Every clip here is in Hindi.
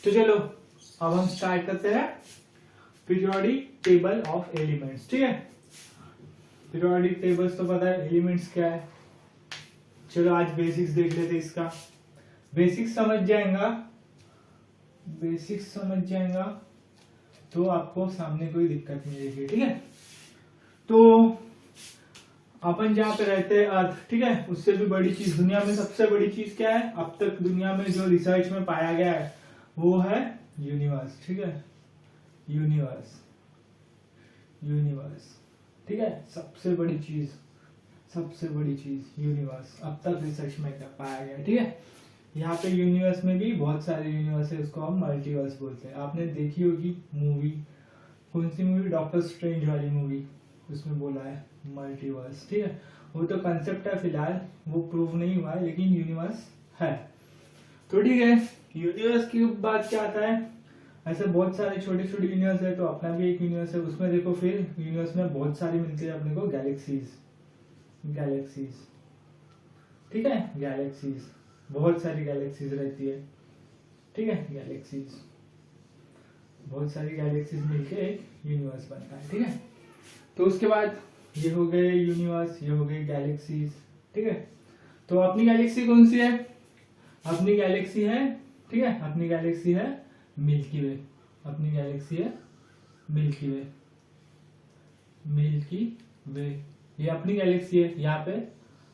तो चलो अब हम स्टार्ट करते हैं पीरियोडिक टेबल ऑफ एलिमेंट्स। ठीक है, पीरियोडिक टेबल्स तो पता है, एलिमेंट्स क्या है। चलो आज बेसिक्स देख लेते हैं इसका। बेसिक्स समझ जाएगा तो आपको सामने कोई दिक्कत नहीं रहेगी। ठीक है, तो अपन जहाँ पे रहते हैं अर्थ, ठीक है, उससे भी बड़ी चीज दुनिया में, सबसे बड़ी चीज क्या है अब तक दुनिया में जो रिसर्च में पाया गया है वो है यूनिवर्स। ठीक है, यूनिवर्स, ठीक है, सबसे बड़ी चीज यूनिवर्स अब तक रिसर्च में पाया गया। ठीक है, यहाँ पे यूनिवर्स में भी बहुत सारे यूनिवर्स है, उसको हम मल्टीवर्स बोलते हैं। आपने देखी होगी मूवी, कौन सी मूवी, डॉक्टर स्ट्रेंज वाली मूवी, उसमें बोला है मल्टीवर्स। ठीक है, वो तो कंसेप्ट है फिलहाल, वो प्रूव नहीं हुआ है, लेकिन यूनिवर्स है। तो ठीक है, यूनिवर्स की बात क्या आता है, ऐसे बहुत सारे छोटे छोटे यूनिवर्स है, तो अपना भी एक यूनिवर्स है। उसमें देखो फिर यूनिवर्स में बहुत सारी मिलती है अपने को गैलेक्सीज। ठीक है, गैलेक्सीज, बहुत सारी गैलेक्सीज रहती है। ठीक है, गैलेक्सीज, बहुत सारी गैलेक्सीज मिलके एक यूनिवर्स बनता है। ठीक है, तो उसके बाद ये हो गए यूनिवर्स, ये हो गए गैलेक्सीज। ठीक है, तो अपनी गैलेक्सी कौन सी है, अपनी गैलेक्सी है, ठीक है, अपनी गैलेक्सी है मिल्की वे। अपनी गैलेक्सी है मिल्की वे, ये अपनी गैलेक्सी है। यहाँ पे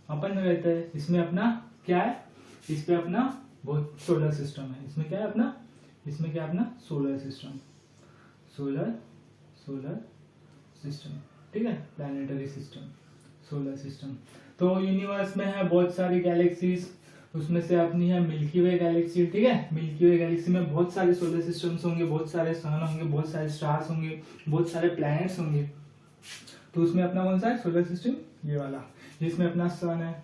अपन रहते हैं, इसमें अपना क्या है, इस पे अपना बहुत सोलर सिस्टम है। इसमें क्या है अपना, सोलर सिस्टम। ठीक है, प्लैनेटरी सिस्टम, सोलर सिस्टम। तो यूनिवर्स में है बहुत सारी गैलेक्सीज, उसमें से अपनी है मिल्की वे गैलेक्सी। ठीक है, मिल्की वे गैलेक्सी में बहुत सारे सोलर सिस्टम्स होंगे, बहुत सारे सन होंगे, बहुत सारे स्टार्स होंगे, बहुत सारे प्लैनेट्स होंगे। तो उसमें अपना कौन सा है सोलर सिस्टम, ये वाला, जिसमें अपना सन है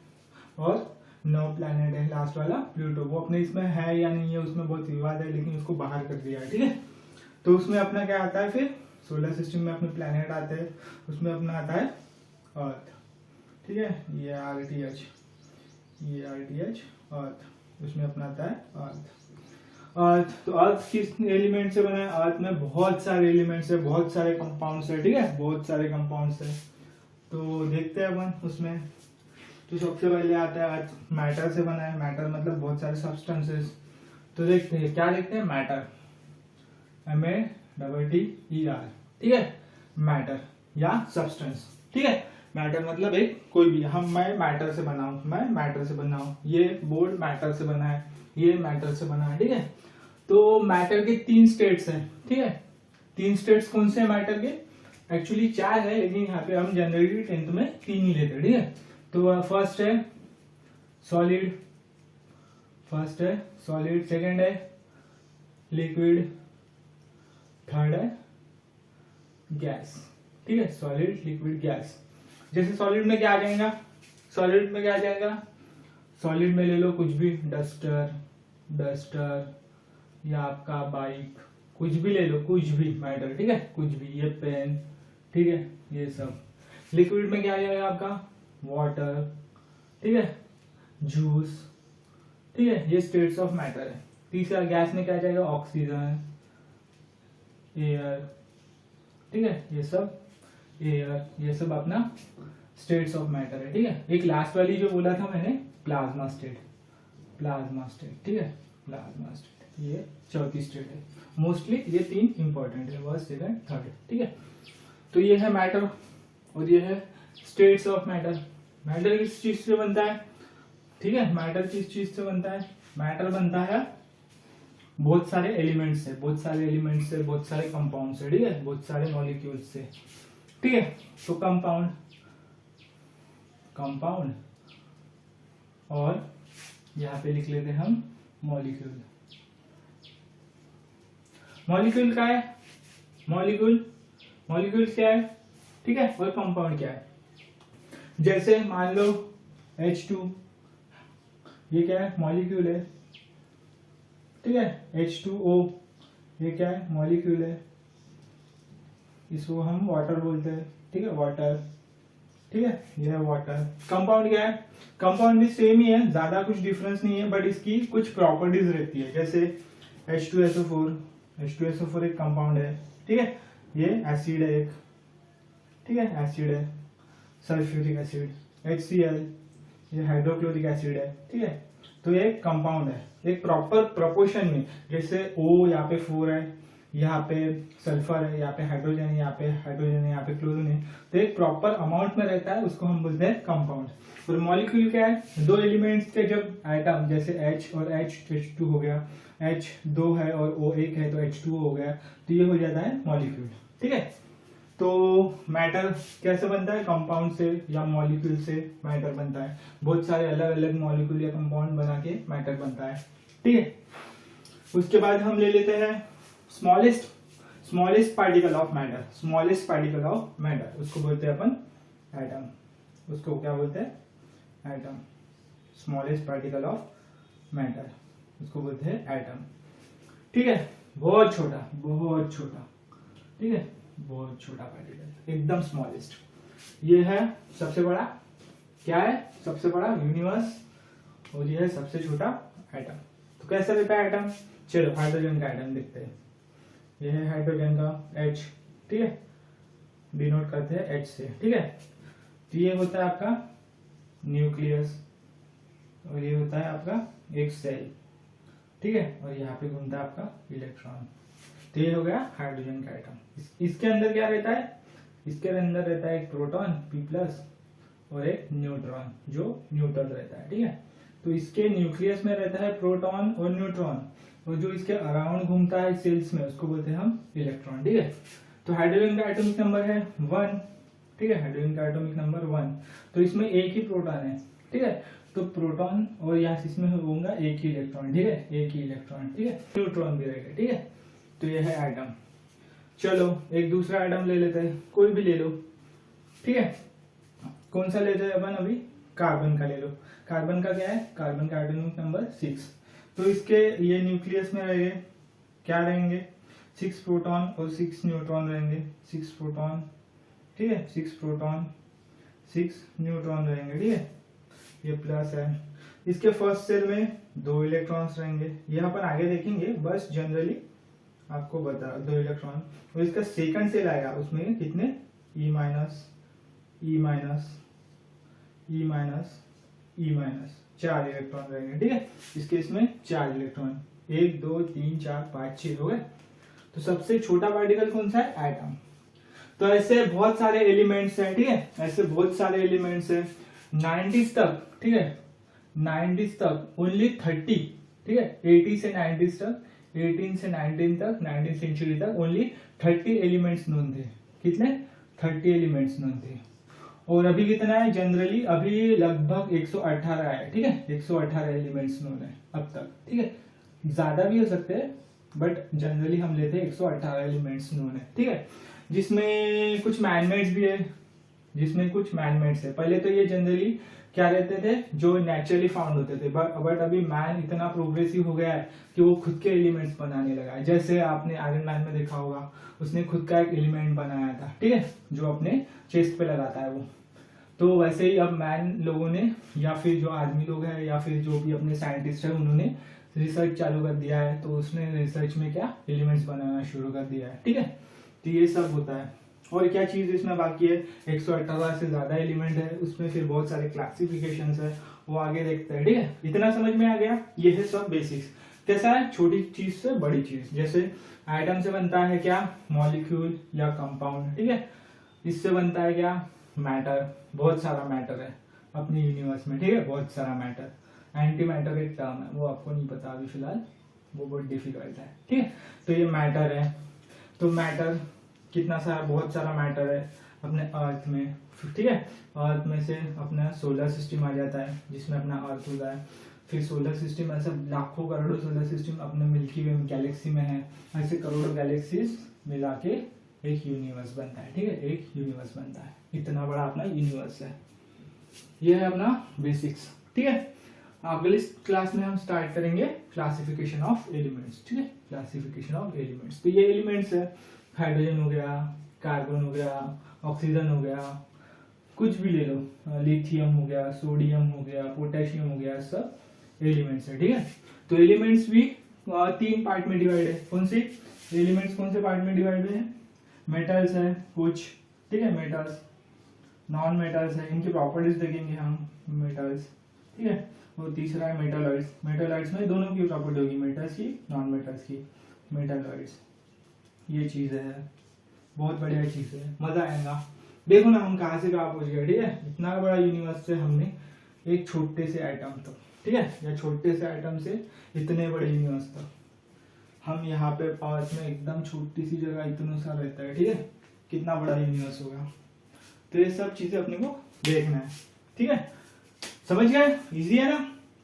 और 9 प्लैनेट है। लास्ट वाला प्लूटो, वो अपने इसमें है या नहीं है उसमें बहुत विवाद है, लेकिन उसको बाहर कर दिया है। ठीक है, तो उसमें अपना क्या आता है, फिर सोलर सिस्टम में अपने प्लैनेट आते हैं, उसमें अपना आता है अर्थ। ठीक है, ये RTH, अर्थ, उसमें अपना आता है अर्थ। तो अर्थ किस एलिमेंट से बना है, अर्थ में बहुत सारे एलिमेंट्स है, बहुत सारे कंपाउंड्स है। ठीक है, बहुत सारे कंपाउंड्स है। तो देखते हैं अपन उसमें। तो सबसे पहले आता है अर्थ मैटर से बना है। मैटर मतलब बहुत सारे सब्सटेंसेस। तो देखते हैं क्या देखते हैं, मैटर, MATTER। ठीक है, मैटर या सब्सटेंस। ठीक है, मैटर मतलब एक कोई भी, मैं मैटर से बना हूं, ये बोर्ड मैटर से बना है, ये मैटर से बना है। ठीक है, तो मैटर के 3 स्टेट्स हैं। ठीक है, 3 स्टेट्स कौन से हैं मैटर के, एक्चुअली 4 है, लेकिन यहाँ पे हम जनरली 10th में 3 ही लेते हैं। ठीक है, तो फर्स्ट है सॉलिड, सेकंड है लिक्विड, थर्ड है गैस। ठीक है, सॉलिड, लिक्विड, गैस। जैसे सॉलिड में क्या आ जाएगा, सॉलिड में ले लो कुछ भी, डस्टर या आपका बाइक, कुछ भी ले लो, कुछ भी मैटर। ठीक है, कुछ भी, ये पेन। ठीक है, ये सब। लिक्विड में क्या आ जाएगा आपका, वाटर। ठीक है, जूस। ठीक है, ये स्टेट्स ऑफ मैटर है। तीसरा गैस में क्या आ जाएगा, ऑक्सीजन, एयर। ठीक है, ये सब एयर, ये सब अपना स्टेट्स ऑफ मैटर है। ठीक है, एक लास्ट वाली जो बोला था मैंने, प्लाज्मा स्टेट। ठीक है, प्लाज्मा स्टेट, ये चौथी स्टेट है। मोस्टली ये 3 इंपॉर्टेंट है, फर्स्ट, सेकंड, थर्ड। ठीक है, तो ये है मैटर और ये है स्टेट्स ऑफ मैटर। मैटर किस चीज से बनता है, ठीक है, मैटर किस चीज से बनता है, मैटर बनता है बहुत सारे एलिमेंट्स से, बहुत सारे कंपाउंड से। ठीक है, बहुत सारे मॉलिक्यूल्स से। ठीक है, तो कंपाउंड और यहाँ पे लिख लेते हैं हम मॉलिक्यूल। मॉलिक्यूल क्या है, मॉलिक्यूल क्या है, ठीक है, और कंपाउंड क्या है। जैसे मान लो H2, ये क्या है, मॉलिक्यूल है। ठीक है, H2O, ये क्या है, मॉलिक्यूल है, इसको हम वाटर बोलते हैं। ठीक है, वाटर। ठीक है, ये है वाटर। कंपाउंड क्या है, कंपाउंड भी सेम ही है, ज्यादा कुछ डिफरेंस नहीं है, बट इसकी कुछ प्रॉपर्टीज रहती है। जैसे H2SO4, H2SO4 एक कंपाउंड है, ठीक है, ये एसिड है एक, ठीक है, एसिड है, सल्फ्यूरिक एसिड। HCl, ये हाइड्रोक्लोरिक एसिड है, ठीक है। तो ये एक कंपाउंड है, एक प्रॉपर प्रोपोर्शन में, जैसे O यहाँ पे 4 है, यहाँ पे सल्फर है, यहाँ पे हाइड्रोजन है, यहाँ पे हाइड्रोजन है, यहाँ पे क्लोरीन है, तो एक प्रॉपर अमाउंट में रहता है, उसको हम बोलते हैं कंपाउंड। और मॉलिक्यूल क्या है, दो एलिमेंट्स के जब एटम, जैसे H और H2 हो गया, H 2 है और O 1 है, तो H2O हो गया, तो ये हो जाता है मॉलिक्यूल, ठीक है। तो मैटर कैसे बनता है, कंपाउंड से या मॉलिक्यूल से मैटर बनता है, बहुत सारे अलग अलग मॉलिक्यूल या कंपाउंड बना के मैटर बनता है, ठीक है। उसके बाद हम ले लेते हैं smallest particle of matter, smallest particle of matter, उसको बोलते हैं अपन एटम, उसको क्या बोलते हैं, atom, smallest particle of matter, उसको बोलते हैं एटम, ठीक है। बहुत छोटा, बहुत छोटा, ठीक है, बहुत छोटा पार्टिकल, एकदम स्मॉलेस्ट। ये है सबसे बड़ा, क्या है, सबसे बड़ा यूनिवर्स, और ये है सबसे छोटा एटम। तो कैसे रहता है एटम, चलो हाइड्रोजन का एटम देखते हैं। ये है हाइड्रोजन का H, ठीक है, डिनोट करते हैं H से, ठीक है। तो ये होता है आपका न्यूक्लियस, और ये होता है आपका एक सेल, ठीक है, और यहाँ पे घूमता है आपका इलेक्ट्रॉन। तो ये हो गया हाइड्रोजन का एटम। इसके अंदर क्या रहता है, इसके अंदर रहता है एक प्रोटॉन P+ और एक न्यूट्रॉन जो न्यूट्रल रहता है, ठीक है। तो इसके न्यूक्लियस में रहता है प्रोटॉन और न्यूट्रॉन, और जो इसके अराउंड घूमता है सेल्स में, उसको बोलते हैं हम इलेक्ट्रॉन, ठीक है। तो हाइड्रोजन का एटॉमिक नंबर है 1, ठीक है, हाइड्रोजन का एटॉमिक नंबर 1। तो इसमें एक ही प्रोटॉन है, ठीक है, तो प्रोटॉन और यहाँ इसमें होगा एक ही इलेक्ट्रॉन, ठीक है, एक ही इलेक्ट्रॉन, ठीक है, न्यूट्रॉन भी रहेगा, ठीक है। तो ये है एटम। चलो एक दूसरा एटम ले लेते हैं, कोई भी ले लो, ठीक है। कौन सा लेते हैं अपन अभी, कार्बन का ले लो। कार्बन का क्या है, कार्बन का एटॉमिक नंबर 6। तो इसके ये न्यूक्लियस में रहेंगे, क्या रहेंगे, 6 प्रोटॉन और 6 न्यूट्रॉन रहेंगे, 6 प्रोटॉन, ठीक है, 6 प्रोटॉन 6 न्यूट्रॉन रहेंगे, ठीक है, ये प्लस है। इसके फर्स्ट सेल में 2 इलेक्ट्रॉन्स रहेंगे, ये अपन आगे देखेंगे, बस जनरली आपको बता 2 इलेक्ट्रॉन। और इसका सेकंड सेल आएगा, उसमें कितने, E-, E-, 4 इलेक्ट्रॉन रहेंगे, ठीक है। इसके इसमें 4 इलेक्ट्रॉन, 1 2 3 4 5 6 हो गए। तो सबसे छोटा पार्टिकल कौन सा है, एटम। तो ऐसे बहुत सारे एलिमेंट्स हैं, ठीक है, ऐसे बहुत सारे एलिमेंट्स हैं 90s तक, ठीक है, 90s तक ओनली 30, ठीक है, 80 से 90s तक, 18 से 19 तक, 19th सेंचुरी तक ओनली 30 एलिमेंट्स नोन थे। कितने, 30 एलिमेंट्स नोन थे। और अभी कितना है, जनरली अभी लगभग 118 है, ठीक है, 118 एलिमेंट्स नोन है अब तक, ठीक है, ज्यादा भी हो सकते हैं, बट जनरली हम लेते हैं 118 एलिमेंट्स नोन है, ठीक है। जिसमें कुछ मैनमेड्स भी है, जिसमें कुछ मैनमेड्स है। पहले तो ये जनरली क्या रहते थे, जो नेचुरली फाउंड होते थे, बट अभी मैन इतना प्रोग्रेसिव हो गया है कि वो खुद के एलिमेंट्स बनाने लगा है। जैसे आपने आयरन मैन में देखा होगा, उसने खुद का एक एलिमेंट बनाया था, ठीक है, जो अपने चेस्ट पे लगाता है वो। तो वैसे ही अब मैन लोगों ने, या फिर जो आदमी लोग हैं, या फिर जो भी अपने साइंटिस्ट है, उन्होंने रिसर्च चालू कर दिया है। तो उसने रिसर्च में क्या एलिमेंट्स बनाना शुरू कर दिया है, ठीक है। तो ये सब होता है। और क्या चीज इसमें बाकी है, 118 से ज्यादा एलिमेंट है, उसमें फिर बहुत सारे क्लासिफिकेशंस है, वो आगे देखते हैं, ठीक है। इतना समझ में आ गया, ये है सब बेसिक्स। कैसा है, छोटी चीज से बड़ी चीज, जैसे एटम से बनता है क्या, मॉलिक्यूल या कंपाउंड, ठीक है। इससे बनता है क्या, मैटर, बहुत सारा मैटर है अपने यूनिवर्स में, ठीक है, बहुत सारा मैटर। एंटी मैटर एक टर्म है, वो आपको नहीं पता अभी फिलहाल, वो बहुत डिफिकल्ट है, ठीक है। तो ये मैटर है। तो मैटर कितना सारा, बहुत सारा मैटर है अपने अर्थ में, ठीक है। अर्थ में से अपना सोलर सिस्टम आ जाता है, जिसमें अपना अर्थ होता है। फिर सोलर सिस्टम, ऐसे लाखों करोड़ों सोलर सिस्टम अपने मिल्की वे गैलेक्सी में है। ऐसे करोड़ों गैलेक्सीज मिला के एक यूनिवर्स बनता है, ठीक है, एक यूनिवर्स बनता है। इतना बड़ा अपना यूनिवर्स है। ये है अपना बेसिक्स, ठीक है। अगली क्लास में हम स्टार्ट करेंगे क्लासिफिकेशन ऑफ एलिमेंट्स, ठीक है, क्लासिफिकेशन ऑफ एलिमेंट्स। तो ये एलिमेंट्स है, हाइड्रोजन हो गया, कार्बन हो गया, ऑक्सीजन हो गया, कुछ भी ले लो, लिथियम हो गया, सोडियम हो गया, पोटेशियम हो गया, सब एलिमेंट्स है, ठीक है। तो एलिमेंट्स भी तीन पार्ट में डिवाइड है। कौन सी एलिमेंट्स कौन से पार्ट में डिवाइड है? मेटल्स है कुछ, ठीक है, मेटल्स, नॉन मेटल्स है, इनकी प्रॉपर्टीज देखेंगे हम, मेटल्स, ठीक है, और तीसरा है मेटलॉइड्स। मेटलॉइड्स में दोनों की प्रॉपर्टी होगी, मेटल्स की नॉन मेटल्स की, मेटलॉइड्स। ये चीज है, बहुत बढ़िया चीज है, मजा आएगा। देखो ना हम कहाँ से कहाँ पहुंच गए, ठीक है, इतना बड़ा यूनिवर्स से हमने एक छोटे से एटम तक, ठीक है, या छोटे से एटम से इतने बड़े यूनिवर्स तक, हम यहाँ पे पास में एकदम छोटी सी जगह इतना सा रहता है, ठीक है, कितना बड़ा यूनिवर्स होगा। तो ये सब चीजें अपने को देखना है, ठीक है, समझ गए? इजी है ना?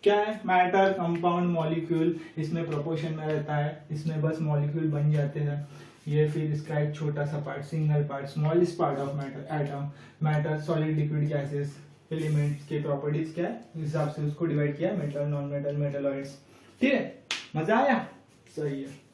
क्या है? मैटर, कंपाउंड, मॉलिक्यूल, इसमें प्रोपोर्शन में रहता है, इसमें बस मॉलिक्यूल बन जाते हैं, ये फिर इसका एक छोटा सा part, single part, smallest part of matter, atom, matter, solid, liquid, gases, elements के प्रॉपर्टीज क्या है, इस हिसाब से उसको डिवाइड किया, मेटल, नॉन मेटल, मेटलॉइड्स, ठीक है, मजा आया? सही है।